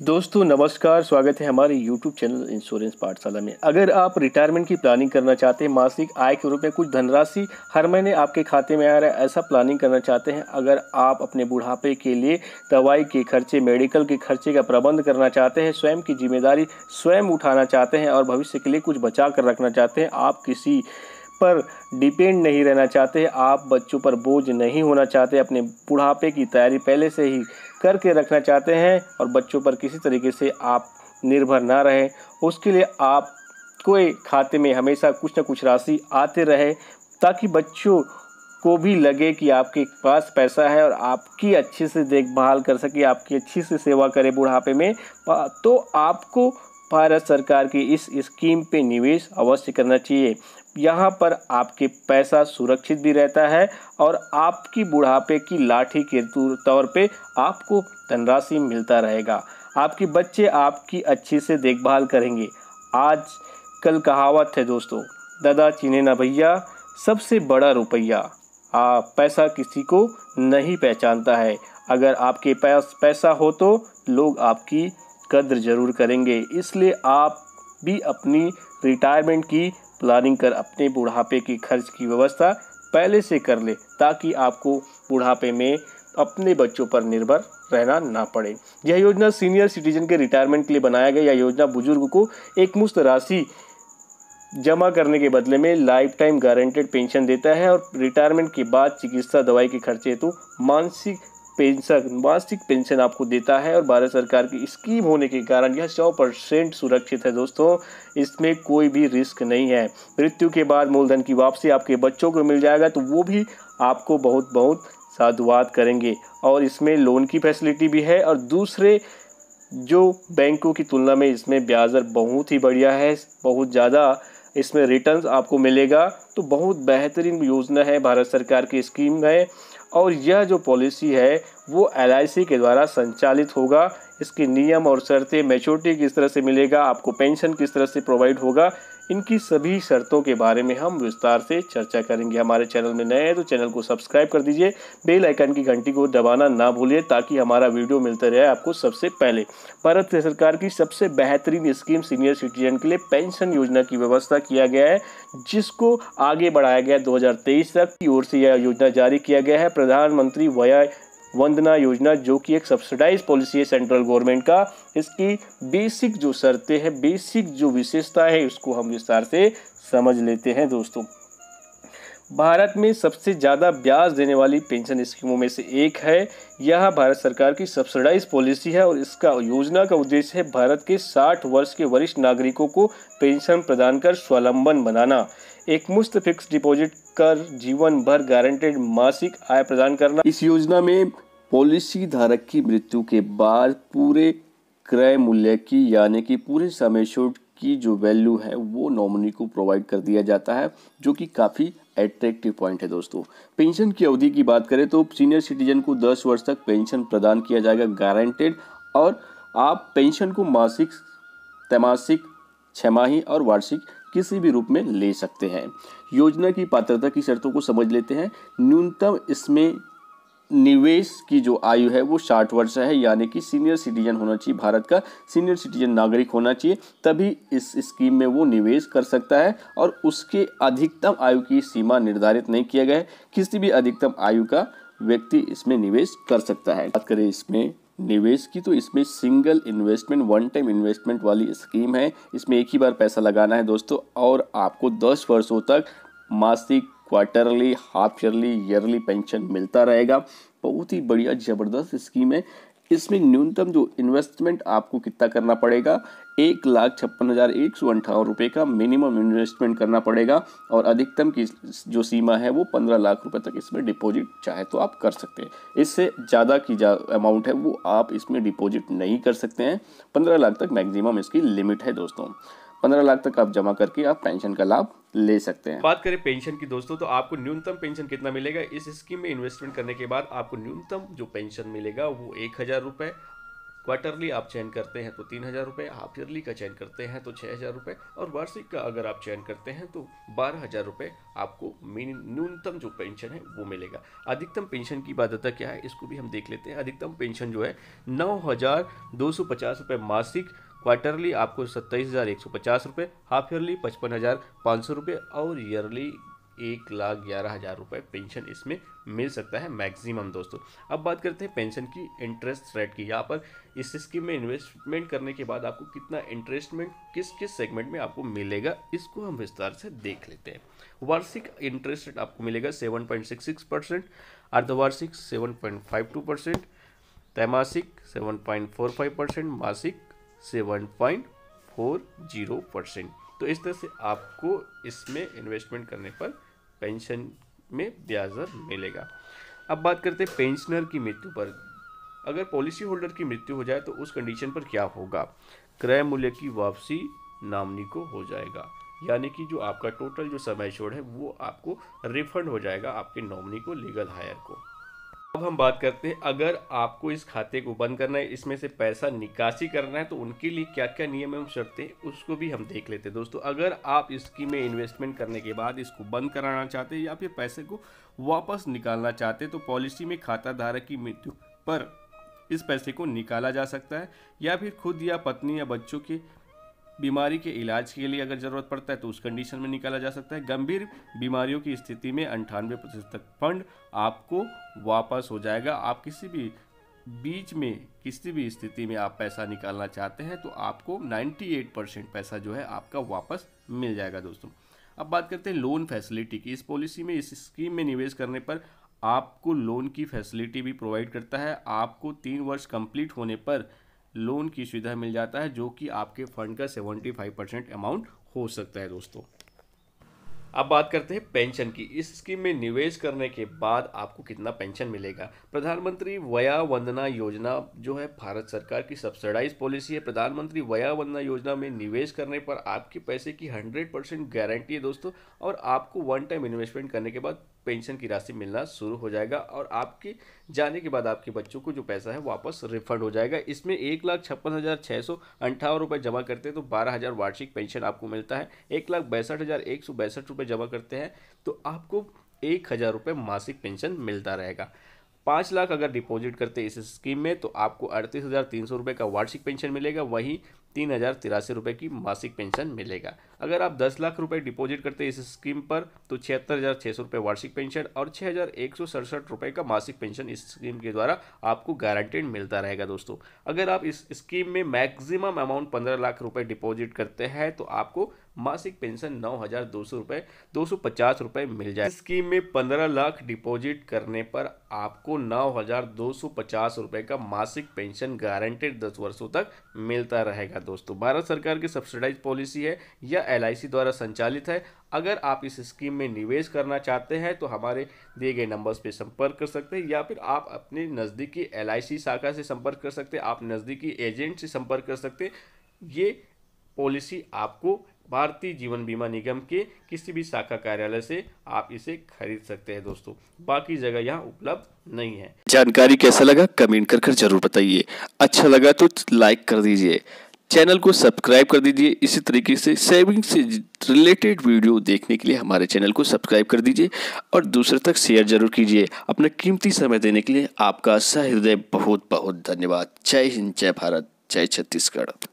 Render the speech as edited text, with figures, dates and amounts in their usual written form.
दोस्तों नमस्कार, स्वागत है हमारे YouTube चैनल इंश्योरेंस पाठशाला में। अगर आप रिटायरमेंट की प्लानिंग करना चाहते हैं, मासिक आय के रूप में कुछ धनराशि हर महीने आपके खाते में आ रहा है, ऐसा प्लानिंग करना चाहते हैं, अगर आप अपने बुढ़ापे के लिए दवाई के खर्चे, मेडिकल के खर्चे का प्रबंध करना चाहते हैं, स्वयं की जिम्मेदारी स्वयं उठाना चाहते हैं और भविष्य के लिए कुछ बचा कर रखना चाहते हैं, आप किसी पर डिपेंड नहीं रहना चाहते, आप बच्चों पर बोझ नहीं होना चाहते, अपने बुढ़ापे की तैयारी पहले से ही करके रखना चाहते हैं और बच्चों पर किसी तरीके से आप निर्भर ना रहें, उसके लिए आप कोई खाते में हमेशा कुछ ना कुछ राशि आते रहे, ताकि बच्चों को भी लगे कि आपके पास पैसा है और आपकी अच्छे से देखभाल कर सके, आपकी अच्छी से सेवा करे बुढ़ापे में। तो आपको भारत सरकार की इस स्कीम पे निवेश अवश्य करना चाहिए। यहाँ पर आपके पैसा सुरक्षित भी रहता है और आपकी बुढ़ापे की लाठी के तौर पे आपको धनराशि मिलता रहेगा। आपके बच्चे आपकी अच्छी से देखभाल करेंगे। आज कल कहावत है दोस्तों, दादा चीने ना भैया, सबसे बड़ा रुपया। पैसा किसी को नहीं पहचानता है। अगर आपके पास पैसा हो तो लोग आपकी कद्र जरूर करेंगे। इसलिए आप भी अपनी रिटायरमेंट की प्लानिंग कर अपने बुढ़ापे के खर्च की व्यवस्था पहले से कर ले, ताकि आपको बुढ़ापे में अपने बच्चों पर निर्भर रहना ना पड़े। यह योजना सीनियर सिटीजन के रिटायरमेंट के लिए बनाया गया। यह योजना बुजुर्ग को एक मुश्त राशि जमा करने के बदले में लाइफ टाइम गारंटेड पेंशन देता है और रिटायरमेंट के बाद चिकित्सा दवाई के खर्चे हेतु मासिक पेंशन आपको देता है। और भारत सरकार की स्कीम होने के कारण यह 100% सुरक्षित है दोस्तों। इसमें कोई भी रिस्क नहीं है। मृत्यु के बाद मूलधन की वापसी आपके बच्चों को मिल जाएगा, तो वो भी आपको बहुत बहुत साधुवाद करेंगे। और इसमें लोन की फैसिलिटी भी है और दूसरे जो बैंकों की तुलना में इसमें ब्याज दर बहुत ही बढ़िया है, बहुत ज़्यादा इसमें रिटर्न्स आपको मिलेगा। तो बहुत बेहतरीन योजना है, भारत सरकार की स्कीम है और यह जो पॉलिसी है वो LIC के द्वारा संचालित होगा। इसके नियम और शर्तें, मैच्योरिटी किस तरह से मिलेगा, आपको पेंशन किस तरह से प्रोवाइड होगा, इनकी सभी शर्तों के बारे में हम विस्तार से चर्चा करेंगे। हमारे चैनल में नए हैं तो चैनल को सब्सक्राइब कर दीजिए, बेल आइकन की घंटी को दबाना ना भूलिए, ताकि हमारा वीडियो मिलता रहे आपको सबसे पहले। भारत सरकार की सबसे बेहतरीन स्कीम सीनियर सिटीजन के लिए पेंशन योजना की व्यवस्था किया गया है, जिसको आगे बढ़ाया गया 2023 तक की ओर से यह योजना जारी किया गया है। प्रधानमंत्री वया वंदना योजना, जो कि एक सब्सिडाइज पॉलिसी है सेंट्रल गवर्नमेंट का। इसकी बेसिक जो शर्तें हैं, बेसिक जो विशेषता है, उसको हम विस्तार से समझ लेते हैं दोस्तों। भारत में सबसे ज़्यादा ब्याज देने वाली पेंशन स्कीमों में से एक है। यह भारत सरकार की सब्सिडाइज पॉलिसी है और इसका योजना का उद्देश्य है भारत के 60 वर्ष के वरिष्ठ नागरिकों को पेंशन प्रदान कर स्वावलंबन बनाना, एक मुश्त फिक्स डिपॉजिट कर जीवन भर गारंटेड मासिक आय प्रदान करना। इस योजना में पॉलिसी धारक की मृत्यु के बाद पूरे क्रय मूल्य की, यानी कि पूरे सम एश्योर्ड की जो वैल्यू है वो नॉमिनी को प्रोवाइड कर दिया जाता है, जो कि काफ़ी एट्रैक्टिव पॉइंट है दोस्तों। पेंशन की अवधि की बात करें तो सीनियर सिटीजन को 10 वर्ष तक पेंशन प्रदान किया जाएगा गारंटेड, और आप पेंशन को मासिक, त्रैमासिक, छमाही और वार्षिक किसी भी रूप में ले सकते हैं। योजना की पात्रता की शर्तों को समझ लेते हैं। न्यूनतम इसमें निवेश की जो आयु है वो 60 वर्ष है, यानी कि सीनियर सिटीजन होना चाहिए, भारत का सीनियर सिटीजन नागरिक होना चाहिए, तभी इस स्कीम में वो निवेश कर सकता है। और उसके अधिकतम आयु की सीमा निर्धारित नहीं किया गया है, किसी भी अधिकतम आयु का व्यक्ति इसमें निवेश कर सकता है। बात करें इसमें निवेश की, तो इसमें single investment, one time investment वाली स्कीम है। इसमें एक ही बार पैसा लगाना है दोस्तों, और आपको 10 वर्षों तक मासिक, quarterly, half yearly, yearly pension मिलता रहेगा। बहुत ही बढ़िया ज़बरदस्त स्कीम है। इसमें न्यूनतम जो इन्वेस्टमेंट आपको कितना करना पड़ेगा, 1,56,158 रुपये का मिनिमम इन्वेस्टमेंट करना पड़ेगा, और अधिकतम की जो सीमा है वो 15 लाख रुपए तक इसमें डिपॉजिट चाहे तो आप कर सकते हैं। इससे ज़्यादा की अमाउंट है वो आप इसमें डिपॉजिट नहीं कर सकते हैं। 15 लाख तक मैक्सिमम इसकी लिमिट है दोस्तों। 15 लाख तक आप जमा करके आप पेंशन का लाभ ले सकते हैं। बात करें पेंशन की दोस्तों, तो आपको न्यूनतम पेंशन कितना मिलेगा, इस स्कीम में इन्वेस्टमेंट करने के बाद आपको न्यूनतम जो पेंशन मिलेगा वो 1,000 रुपये क्वार्टरली आप चयन करते हैं तो 3,000 रुपये, हाफ ईयरली का चयन करते हैं तो 6,000 रुपये और वार्षिक का अगर आप चयन करते हैं तो 12,000 रुपये आपको न्यूनतम जो पेंशन है वो मिलेगा। अधिकतम पेंशन की बाध्यता क्या है इसको भी हम देख लेते हैं। अधिकतम पेंशन जो है 9,250 रुपये मासिक, क्वार्टरली आपको 27,150 रुपये, हाफ ईयरली 55,500 रुपये और ईयरली 1,11,000 रुपये पेंशन इसमें मिल सकता है मैक्सिमम दोस्तों। अब बात करते हैं पेंशन की इंटरेस्ट रेट की। यहाँ पर इस स्कीम में इन्वेस्टमेंट करने के बाद आपको कितना इंटरेस्टमेंट किस किस सेगमेंट में आपको मिलेगा इसको हम विस्तार से देख लेते हैं। वार्षिक इंटरेस्ट रेट आपको मिलेगा 7.66%, अर्धवार्षिक 7.52%, त्रैमासिक 7.45%, मासिक 7.40%। तो इस तरह से आपको इसमें इन्वेस्टमेंट करने पर पेंशन में ब्याज दर मिलेगा। अब बात करते हैं पेंशनर की मृत्यु पर। अगर पॉलिसी होल्डर की मृत्यु हो जाए तो उस कंडीशन पर क्या होगा? क्रय मूल्य की वापसी नॉमिनी को हो जाएगा, यानी कि जो आपका टोटल जो सम एश्योर्ड है वो आपको रिफंड हो जाएगा आपके नॉमिनी को, लीगल हायर को। अब हम बात करते हैं अगर आपको इस खाते को बंद करना है, इसमें से पैसा निकासी करना है तो उनके लिए क्या क्या नियम एवं शर्तें उसको भी हम देख लेते हैं दोस्तों। अगर आप इस स्कीम में इन्वेस्टमेंट करने के बाद इसको बंद कराना चाहते हैं या फिर पैसे को वापस निकालना चाहते हैं तो पॉलिसी में खाता धारक की मृत्यु पर इस पैसे को निकाला जा सकता है, या फिर खुद या पत्नी या बच्चों के बीमारी के इलाज के लिए अगर ज़रूरत पड़ता है तो उस कंडीशन में निकाला जा सकता है। गंभीर बीमारियों की स्थिति में 98% तक फंड आपको वापस हो जाएगा। आप किसी भी बीच में किसी भी स्थिति में आप पैसा निकालना चाहते हैं तो आपको 98% पैसा जो है आपका वापस मिल जाएगा दोस्तों। अब बात करते हैं लोन फैसिलिटी की। इस पॉलिसी में, इस स्कीम में निवेश करने पर आपको लोन की फैसिलिटी भी प्रोवाइड करता है। आपको 3 वर्ष कंप्लीट होने पर लोन की सुविधा मिल जाता है, जो कि आपके फंड का 75% अमाउंट हो सकता है दोस्तों। अब बात करते हैं पेंशन की। इस स्कीम में निवेश करने के बाद आपको कितना पेंशन मिलेगा? प्रधानमंत्री वया वंदना योजना जो है भारत सरकार की सब्सिडाइज पॉलिसी है। प्रधानमंत्री वया वंदना योजना में निवेश करने पर आपके पैसे की 100% गारंटी है दोस्तों, और आपको वन टाइम इन्वेस्टमेंट करने के बाद पेंशन की राशि मिलना शुरू हो जाएगा और आपके जाने के बाद आपके बच्चों को जो पैसा है वापस रिफंड हो जाएगा। इसमें 1,56,658 रुपये जमा करते हैं तो 12,000 वार्षिक पेंशन आपको मिलता है। 1,62,162 रुपये जमा करते हैं तो आपको 1,000 रुपये मासिक पेंशन मिलता रहेगा। 5 लाख अगर डिपॉजिट करते हैं इस स्कीम में तो आपको 38,300 रुपये का वार्षिक पेंशन मिलेगा, वहीं 3,083 रुपये की मासिक पेंशन मिलेगा। अगर आप 10 लाख रुपए डिपॉजिट करते हैं इस स्कीम पर तो 76,600 रुपये वार्षिक पेंशन और 6,167 रुपये का मासिक पेंशन इस स्कीम के द्वारा आपको गारंटेड मिलता रहेगा दोस्तों। अगर आप इस स्कीम में मैक्सिमम अमाउंट 15 लाख रुपए डिपॉजिट करते हैं तो आपको मासिक पेंशन 9,250 रुपये मिल जाए। स्कीम में 15 लाख डिपॉजिट करने पर आपको 9,250 रुपये का मासिक पेंशन गारंटेड 10 वर्षों तक मिलता रहेगा दोस्तों। भारत सरकार की सब्सिडाइज पॉलिसी है या LIC द्वारा संचालित है। अगर आप इस स्कीम में निवेश करना चाहते हैं तो हमारे दिए गए नंबर्स पे संपर्क कर सकते हैं, या फिर आप अपने नज़दीकी LIC शाखा से संपर्क कर सकते हैं, आप नज़दीकी एजेंट से संपर्क कर सकते हैं। ये पॉलिसी आपको भारतीय जीवन बीमा निगम के किसी भी शाखा कार्यालय से आप इसे खरीद सकते हैं दोस्तों, बाकी जगह यहाँ उपलब्ध नहीं है। जानकारी कैसा लगा कमेंट कर जरूर बताइए। अच्छा लगा तो लाइक कर दीजिए, चैनल को सब्सक्राइब कर दीजिए। इसी तरीके से सेविंग से रिलेटेड वीडियो देखने के लिए हमारे चैनल को सब्सक्राइब कर दीजिए और दूसरे तक शेयर जरूर कीजिए। अपना कीमती समय देने के लिए आपका सहृदय बहुत बहुत धन्यवाद। जय हिंद, जय भारत, जय छत्तीसगढ़।